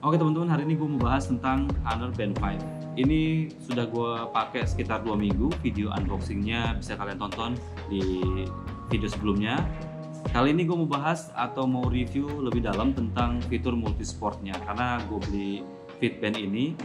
Oke teman-teman, hari ini gue mau bahas tentang Honor Band 5. Ini sudah gue pakai sekitar 2 minggu. Video unboxingnya bisa kalian tonton di video sebelumnya. Kali ini gue mau bahas atau mau review lebih dalam tentang fitur multisportnya, karena gue beli Fitband ini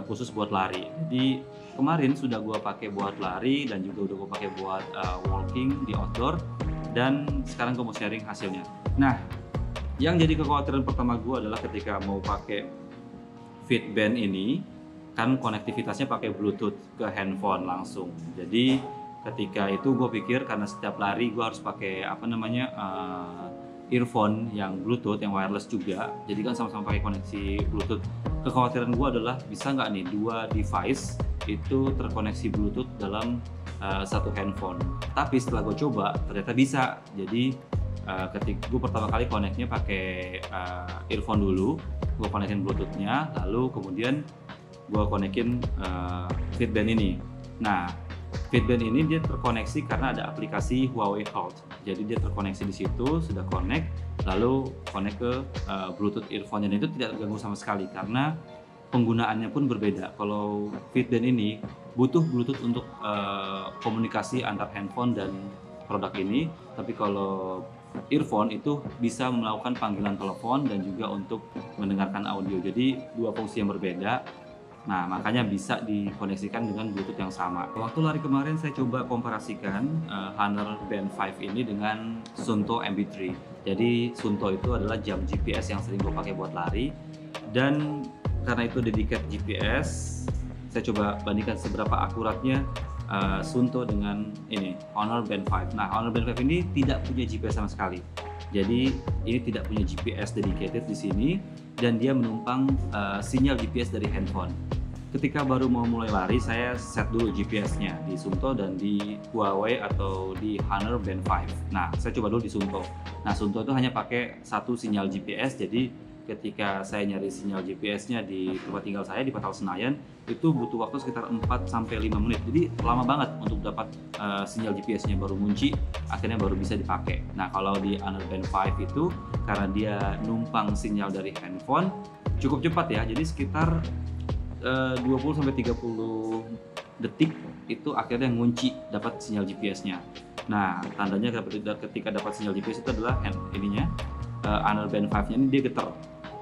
khusus buat lari. Jadi kemarin sudah gue pakai buat lari dan juga udah gue pakai buat walking di outdoor, dan sekarang gue mau sharing hasilnya. Nah, yang jadi kekhawatiran pertama gue adalah ketika mau pakai Fitband ini, kan konektivitasnya pakai Bluetooth ke handphone langsung. Jadi ketika itu gue pikir karena setiap lari gue harus pakai earphone yang Bluetooth, yang wireless juga. Jadi kan sama-sama pakai koneksi Bluetooth. Kekhawatiran gue adalah bisa nggak nih dua device itu terkoneksi Bluetooth dalam satu handphone. Tapi setelah gue coba ternyata bisa. Jadi ketika gue pertama kali koneknya pakai earphone dulu, gue konekin Bluetoothnya, lalu kemudian gue konekin Fitband ini. Nah, Fitband ini dia terkoneksi karena ada aplikasi Huawei Health. Jadi dia terkoneksi di situ, sudah connect, lalu connect ke Bluetooth earphone-nya, dan itu tidak terganggu sama sekali karena penggunaannya pun berbeda. Kalau Fitband ini butuh Bluetooth untuk komunikasi antar handphone dan produk ini, tapi kalau earphone itu bisa melakukan panggilan telepon dan juga untuk mendengarkan audio. Jadi dua fungsi yang berbeda. Nah, makanya bisa dikoneksikan dengan Bluetooth yang sama. Waktu lari kemarin saya coba komparasikan Honor Band 5 ini dengan Suunto MB3. Jadi Suunto itu adalah jam GPS yang sering gue pakai buat lari, dan karena itu dedicated GPS, saya coba bandingkan seberapa akuratnya Suunto dengan ini Honor Band 5. Nah, Honor Band 5 ini tidak punya GPS sama sekali. Jadi ini tidak punya GPS dedicated di sini, dan dia menumpang sinyal GPS dari handphone. Ketika baru mau mulai lari, saya set dulu GPS-nya di Suunto dan di Huawei atau di Honor Band 5. Nah, saya coba dulu di Suunto. Nah, Suunto itu hanya pakai satu sinyal GPS, jadi ketika saya nyari sinyal GPS-nya di tempat tinggal saya di Patal Senayan, itu butuh waktu sekitar 4-5 menit. Jadi lama banget untuk dapat sinyal GPS-nya, baru munci, akhirnya baru bisa dipakai. Nah, kalau di Honor Band 5 itu karena dia numpang sinyal dari handphone, cukup cepat ya. Jadi sekitar 20-30 detik itu akhirnya ngunci dapat sinyal GPS-nya. Nah, tandanya ketika dapat sinyal GPS itu adalah Honor Band 5-nya ini dia getar,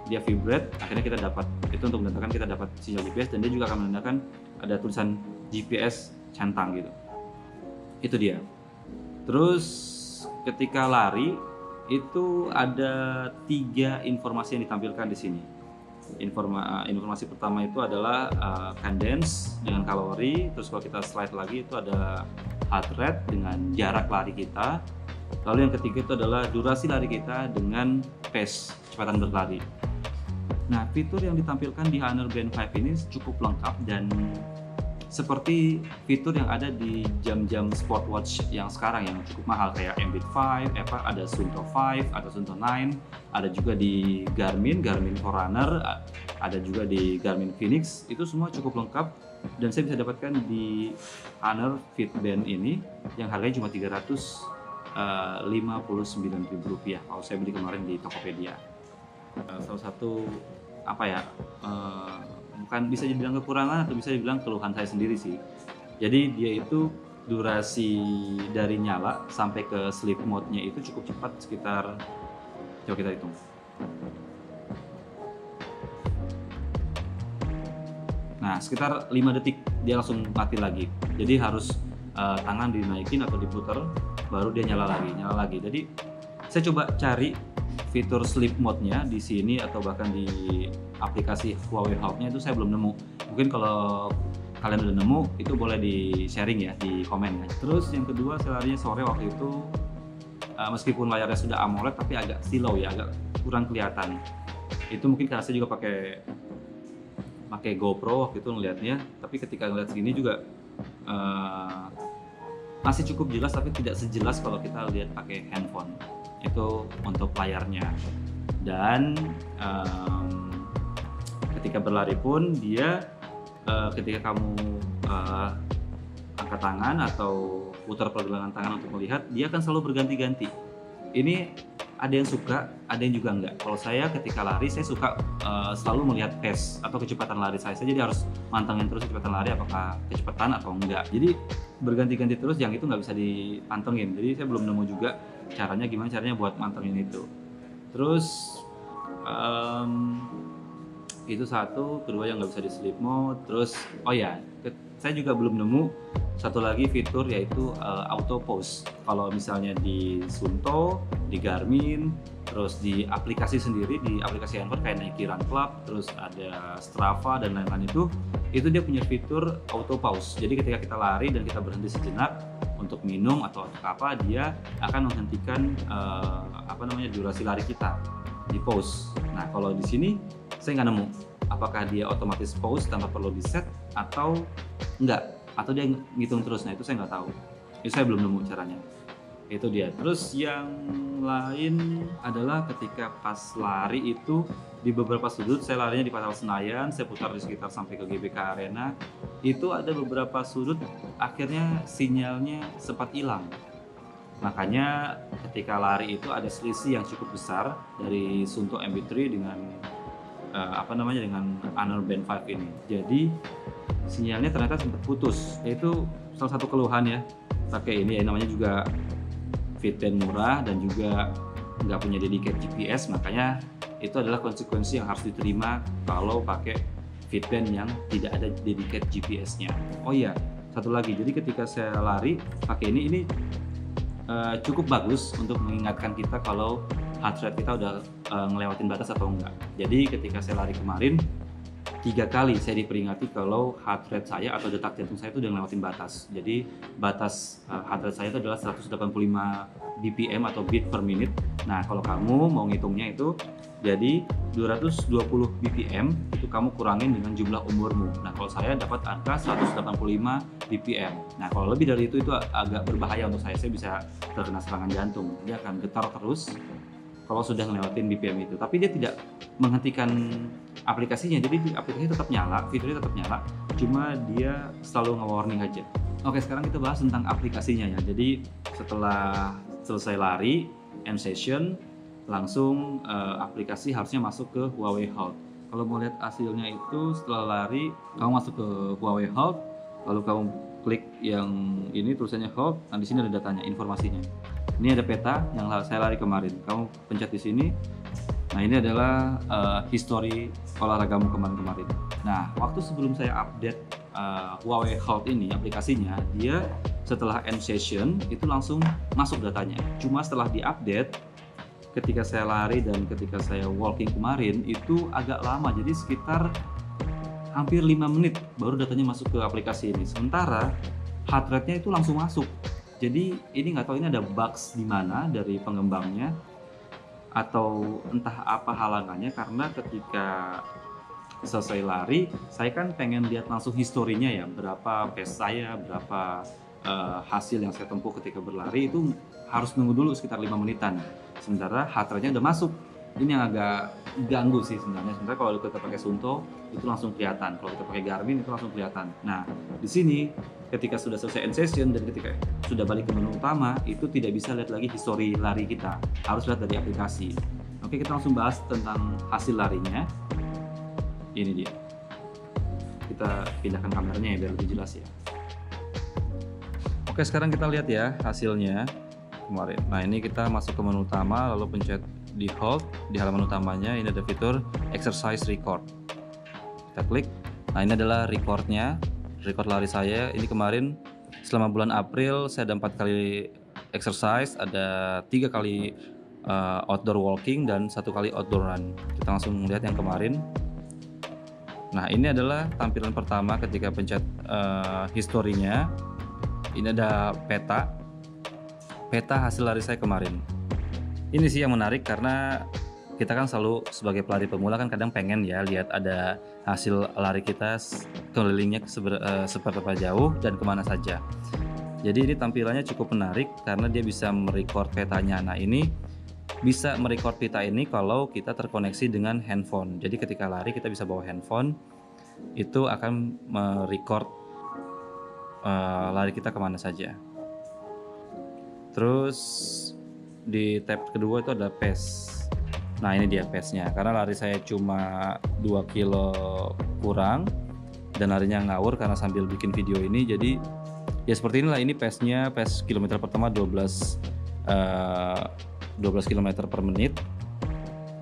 dia vibrate, akhirnya kita dapat. Itu untuk menandakan kita dapat sinyal GPS, dan dia juga akan menandakan ada tulisan GPS centang gitu. Itu dia. Terus ketika lari itu ada 3 informasi yang ditampilkan di sini. Informasi pertama itu adalah cadence dengan kalori. Terus kalau kita slide lagi itu ada heart rate dengan jarak lari kita. Lalu yang ketiga itu adalah durasi lari kita dengan pace, kecepatan berlari. Nah, fitur yang ditampilkan di Honor Band 5 ini cukup lengkap dan seperti fitur yang ada di jam-jam smartwatch yang sekarang yang cukup mahal, kayak Ambit 5, ada Suunto 5, ada Suunto 9, ada juga di Garmin Forerunner, ada juga di Garmin Fenix. Itu semua cukup lengkap dan saya bisa dapatkan di Honor Fitband ini yang harganya cuma Rp359.000 kalau saya beli kemarin di Tokopedia. Salah satu bukan bisa dibilang kekurangan atau bisa dibilang keluhan saya sendiri sih. Jadi dia itu durasi dari nyala sampai ke sleep mode-nya itu cukup cepat, sekitar, coba kita hitung. Nah, sekitar 5 detik dia langsung mati lagi. Jadi harus tangan dinaikin atau diputar baru dia nyala lagi. Jadi saya coba cari fitur sleep mode-nya di sini atau bahkan di aplikasi Huawei Health-nya itu saya belum nemu. Mungkin kalau kalian udah nemu itu boleh di sharing ya di komen ya. Terus yang kedua, saya larinya sore waktu itu, meskipun layarnya sudah AMOLED tapi agak slow ya, agak kurang kelihatan. Itu mungkin karena saya juga pakai GoPro waktu itu ngelihatnya, tapi ketika ngeliat segini juga masih cukup jelas, tapi tidak sejelas kalau kita lihat pakai handphone. Itu untuk layarnya. Dan ketika berlari pun dia ketika kamu angkat tangan atau putar pergelangan tangan untuk melihat, dia akan selalu berganti-ganti. Ini ada yang suka, ada yang juga enggak. Kalau saya ketika lari, saya suka selalu melihat pace atau kecepatan lari saya. Jadi harus mantengin terus kecepatan lari apakah kecepatan atau enggak. Jadi berganti-ganti terus, yang itu nggak bisa dipantengin. Jadi saya belum nemu juga gimana caranya buat mantengin itu. Terus itu satu, kedua yang nggak bisa di sleep mode. Terus saya juga belum nemu satu lagi fitur, yaitu auto pause. Kalau misalnya di Suunto, di Garmin, terus di aplikasi sendiri, di aplikasi handphone kayak Nike Run Club, terus ada Strava dan lain-lain, itu dia punya fitur auto pause. Jadi ketika kita lari dan kita berhenti sejenak untuk minum atau apa, dia akan menghentikan durasi lari kita di pause. Nah, kalau di sini saya nggak nemu apakah dia otomatis pause tanpa perlu di set atau enggak, atau dia ngitung terus. Nah, itu saya nggak tahu, itu saya belum nemu caranya. Itu dia. Terus yang lain adalah ketika pas lari itu di beberapa sudut, saya larinya di Pasar Senayan, saya putar di sekitar sampai ke GBK Arena, itu ada beberapa sudut akhirnya sinyalnya sempat hilang. Makanya ketika lari itu ada selisih yang cukup besar dari Suunto MB3 dengan dengan Honor Band 5 ini. Jadi sinyalnya ternyata sempat putus. Itu salah satu keluhan ya pakai ini, namanya juga Fitband murah dan juga nggak punya dedicated GPS. Makanya itu adalah konsekuensi yang harus diterima kalau pakai Fitband yang tidak ada dedicated GPS-nya. Oh iya, satu lagi. Jadi ketika saya lari pakai ini cukup bagus untuk mengingatkan kita kalau heart rate kita udah ngelewatin batas atau enggak. Jadi ketika saya lari kemarin 3 kali saya diperingati kalau heart rate saya atau detak jantung saya itu udah ngelewatin batas. Jadi batas heart rate saya itu adalah 185 BPM atau beat per minute. Nah, kalau kamu mau ngitungnya itu jadi 220 BPM itu kamu kurangin dengan jumlah umurmu. Nah, kalau saya dapat angka 185 BPM. Nah, kalau lebih dari itu agak berbahaya untuk saya bisa terkena serangan jantung. Dia akan getar terus kalau sudah ngelewatin BPM itu. Tapi dia tidak menghentikan aplikasinya, jadi aplikasi tetap nyala, fiturnya tetap nyala, cuma dia selalu nge-warning aja. Oke, sekarang kita bahas tentang aplikasinya ya. Jadi setelah selesai lari, end session, langsung aplikasi harusnya masuk ke Huawei Health. Kalau mau lihat hasilnya itu setelah lari, kamu masuk ke Huawei Health, lalu kamu klik yang ini tulisannya Health. Nah, di sini ada datanya, informasinya. Ini ada peta yang saya lari kemarin. Kamu pencet di sini. Nah, ini adalah history olahragamu kemarin-kemarin. Nah, waktu sebelum saya update Huawei Health ini aplikasinya, dia setelah end session itu langsung masuk datanya. Cuma setelah diupdate, ketika saya lari dan ketika saya walking kemarin itu agak lama, jadi sekitar hampir 5 menit baru datanya masuk ke aplikasi ini. Sementara heart rate-nya itu langsung masuk. Jadi ini nggak tahu ini ada bugs di mana dari pengembangnya atau entah apa halangannya, karena ketika selesai lari saya kan pengen lihat langsung historinya ya, berapa pace saya, berapa hasil yang saya tempuh ketika berlari, itu harus nunggu dulu sekitar 5 menitan. Sementara heart rate-nya udah masuk. Ini yang agak ganggu sih sebenarnya. Sementara kalau kita pakai Suunto itu langsung kelihatan, kalau kita pakai Garmin itu langsung kelihatan. Nah, di sini ketika sudah selesai end session dan ketika sudah balik ke menu utama, itu tidak bisa lihat lagi histori lari kita, harus lihat dari aplikasi. Oke, kita langsung bahas tentang hasil larinya. Ini dia. Kita pindahkan kameranya ya biar lebih jelas ya. Oke, sekarang kita lihat ya hasilnya kemarin. Nah, ini kita masuk ke menu utama, lalu pencet di hold di halaman utamanya. Ini ada fitur exercise record. Kita klik. Nah, ini adalah recordnya, record lari saya. Ini kemarin selama bulan April saya ada 4 kali exercise, ada 3 kali outdoor walking dan 1 kali outdoor run. Kita langsung lihat yang kemarin. Nah, ini adalah tampilan pertama ketika pencet historinya. Ini ada peta hasil lari saya kemarin. Ini sih yang menarik karena kita kan selalu sebagai pelari pemula kan kadang pengen ya lihat ada hasil lari kita kelilingnya seberapa jauh dan kemana saja. Jadi ini tampilannya cukup menarik karena dia bisa merecord petanya. Nah, ini bisa merecord peta ini kalau kita terkoneksi dengan handphone. Jadi ketika lari kita bisa bawa handphone, itu akan merecord lari kita kemana saja. Terus di tab kedua itu ada pace. Nah ini dia pace-nya, karena lari saya cuma 2 kilo kurang dan larinya ngawur karena sambil bikin video ini, jadi ya seperti inilah. Ini pace-nya, pace kilometer pertama 12 km per menit.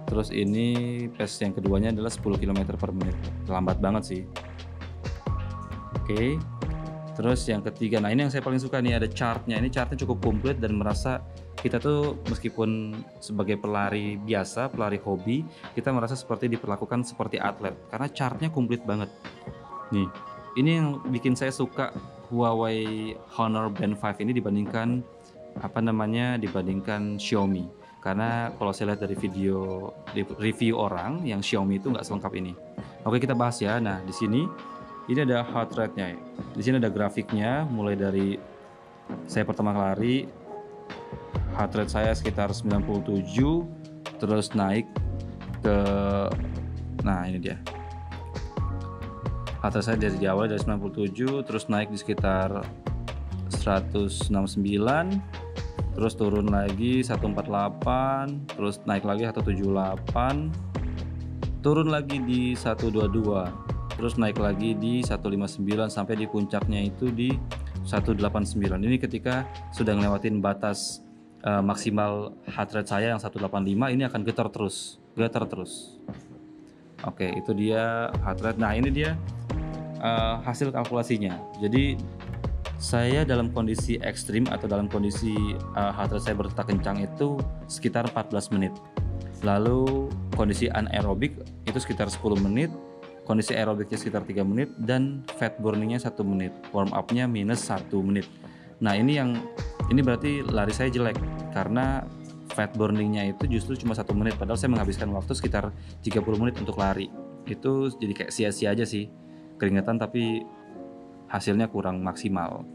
Terus ini pace yang keduanya adalah 10 km per menit. Lambat banget sih. Oke. Terus yang ketiga, nah ini yang saya paling suka nih, ada chartnya. Ini chartnya cukup komplit dan merasa kita tuh meskipun sebagai pelari biasa, pelari hobi, kita merasa seperti diperlakukan seperti atlet karena chartnya komplit banget. Nih, ini yang bikin saya suka Huawei Honor Band 5 ini dibandingkan dibandingkan Xiaomi. Karena kalau saya lihat dari video review orang yang Xiaomi itu nggak selengkap ini. Oke, kita bahas ya. Nah, di sini ini ada heart rate-nya. Di sini ada grafiknya, mulai dari saya pertama lari, heart rate saya sekitar 97, terus naik ke, nah ini dia. Heart rate saya dari awal dari 97, terus naik di sekitar 169, terus turun lagi 148, terus naik lagi 178, turun lagi di 122. Terus naik lagi di 159 sampai di puncaknya itu di 189. Ini ketika sudah ngelewatin batas maksimal heart rate saya yang 185, ini akan getar terus. Oke, itu dia heart rate. Nah, ini dia hasil kalkulasinya. Jadi saya dalam kondisi ekstrim atau dalam kondisi heart rate saya berdetak kencang itu sekitar 14 menit. Lalu kondisi anaerobik itu sekitar 10 menit. Kondisi aerobiknya sekitar 3 menit dan fat burningnya 1 menit, warm upnya minus 1 menit. Nah ini berarti lari saya jelek karena fat burningnya itu justru cuma 1 menit, padahal saya menghabiskan waktu sekitar 30 menit untuk lari. Itu jadi kayak sia-sia aja sih, keringetan tapi hasilnya kurang maksimal.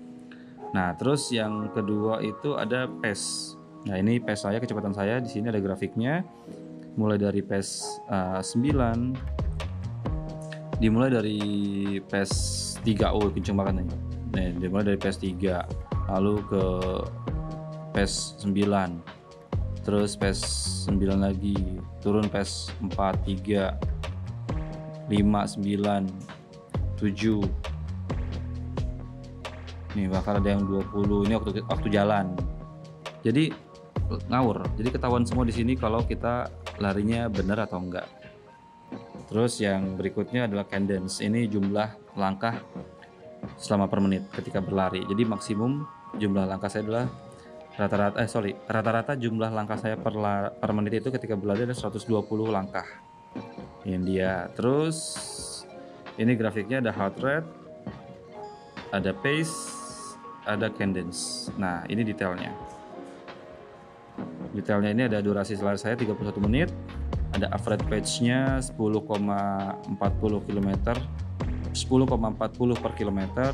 Nah terus yang kedua itu ada pace. Nah ini pace saya, kecepatan saya, di sini ada grafiknya, mulai dari pace 9, dimulai dari pace 3, kenceng banget nih. Nah, dimulai dari pace 3, lalu ke pace 9, terus pace 9 lagi, turun pace 4, 3, 5, 9, 7. Nih bahkan ada yang 20, ini waktu jalan. Jadi ngawur. Jadi ketahuan semua di sini kalau kita larinya benar atau enggak. Terus yang berikutnya adalah cadence. Ini jumlah langkah selama per menit ketika berlari. Jadi maksimum jumlah langkah saya adalah rata-rata jumlah langkah saya per menit itu ketika berlari adalah 120 langkah. Ini dia. Terus ini grafiknya ada heart rate, ada pace, ada cadence. Nah, ini detailnya. Detailnya ini ada durasi lari saya 31 menit. Ada average pace-nya 10,40 km, 10,40 per kilometer.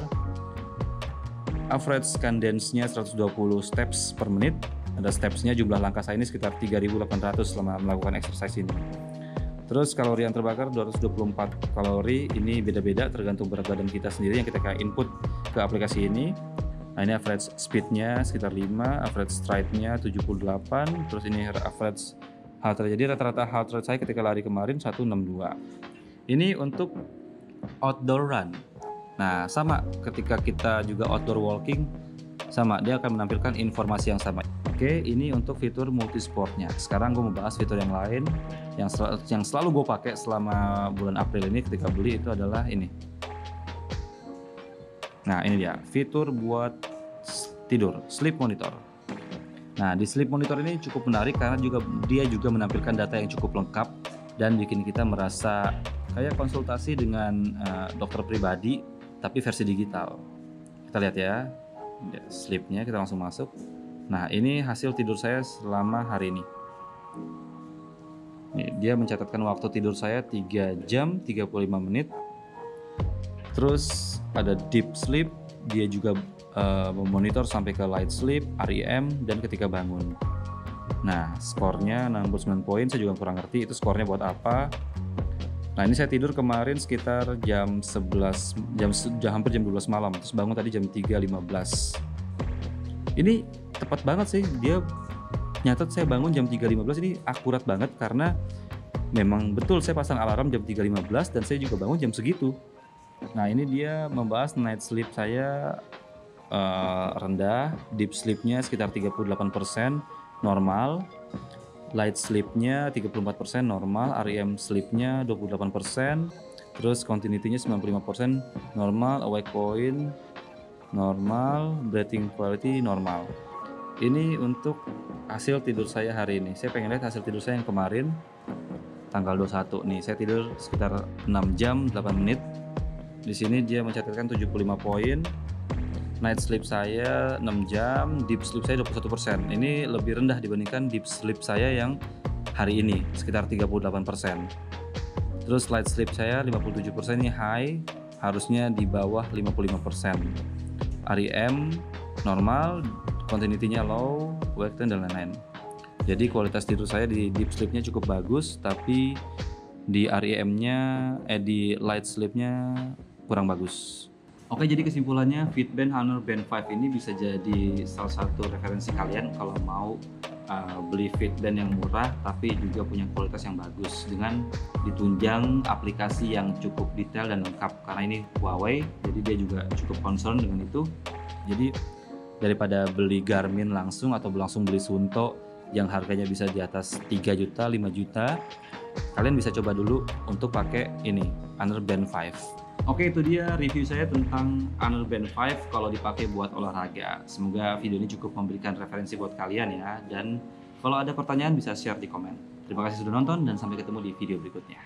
Average cadence-nya 120 steps per menit. Ada steps-nya, jumlah langkah saya ini sekitar 3.800 selama melakukan exercise ini. Terus kalori yang terbakar 224 kalori. Ini beda-beda tergantung berat badan kita sendiri yang kita input ke aplikasi ini. Nah ini average speed-nya sekitar 5, average stride-nya 78, terus ini average heart rate. Jadi rata-rata heart rate saya ketika lari kemarin 162. Ini untuk outdoor run. Nah sama ketika kita juga outdoor walking, sama dia akan menampilkan informasi yang sama. Oke, ini untuk fitur multisportnya. Sekarang gue mau bahas fitur yang lain yang selalu gue pakai selama bulan April ini ketika beli, itu adalah ini. Nah ini dia fitur buat tidur, sleep monitor. Nah di sleep monitor ini cukup menarik karena dia juga menampilkan data yang cukup lengkap dan bikin kita merasa kayak konsultasi dengan dokter pribadi tapi versi digital. Kita lihat ya, sleepnya, kita langsung masuk. Nah ini hasil tidur saya selama hari ini. Nih, dia mencatatkan waktu tidur saya 3 jam 35 menit. Terus ada deep sleep, dia juga memonitor sampai ke light sleep, REM, dan ketika bangun. Nah skornya 69 poin, saya juga kurang ngerti itu skornya buat apa. Nah ini saya tidur kemarin sekitar jam 11, hampir jam 12 malam, terus bangun tadi jam 3.15. Ini tepat banget sih, dia nyatet saya bangun jam 3.15 ini akurat banget karena memang betul saya pasang alarm jam 3.15 dan saya juga bangun jam segitu. Nah, ini dia membahas night sleep saya rendah, deep sleep-nya sekitar 38% normal, light sleep-nya 34% normal, REM sleep-nya 28%, terus continuity-nya 95% normal, awake point normal, breathing quality normal. Ini untuk hasil tidur saya hari ini. Saya pengen lihat hasil tidur saya yang kemarin tanggal 21 nih. Saya tidur sekitar 6 jam 8 menit. Di sini dia mencatatkan 75 poin. Night sleep saya 6 jam, deep sleep saya 21%. Ini lebih rendah dibandingkan deep sleep saya yang hari ini, sekitar 38%. Terus light sleep saya 57%, ini high, harusnya di bawah 55%. REM normal, continuity-nya low, wake time dan lain-lain. Jadi kualitas tidur saya di deep sleep-nya cukup bagus, tapi di REM-nya, di light sleep-nya kurang bagus. Oke, jadi kesimpulannya Fitband Honor Band 5 ini bisa jadi salah satu referensi kalian kalau mau beli Fitband yang murah tapi juga punya kualitas yang bagus dengan ditunjang aplikasi yang cukup detail dan lengkap, karena ini Huawei jadi dia juga cukup concern dengan itu. Jadi daripada beli Garmin langsung atau langsung beli Suunto yang harganya bisa di atas 3 juta, 5 juta, kalian bisa coba dulu untuk pakai ini Honor Band 5. Oke, itu dia review saya tentang Honor Band 5 kalau dipakai buat olahraga. Semoga video ini cukup memberikan referensi buat kalian ya. Dan kalau ada pertanyaan bisa share di komen. Terima kasih sudah nonton dan sampai ketemu di video berikutnya.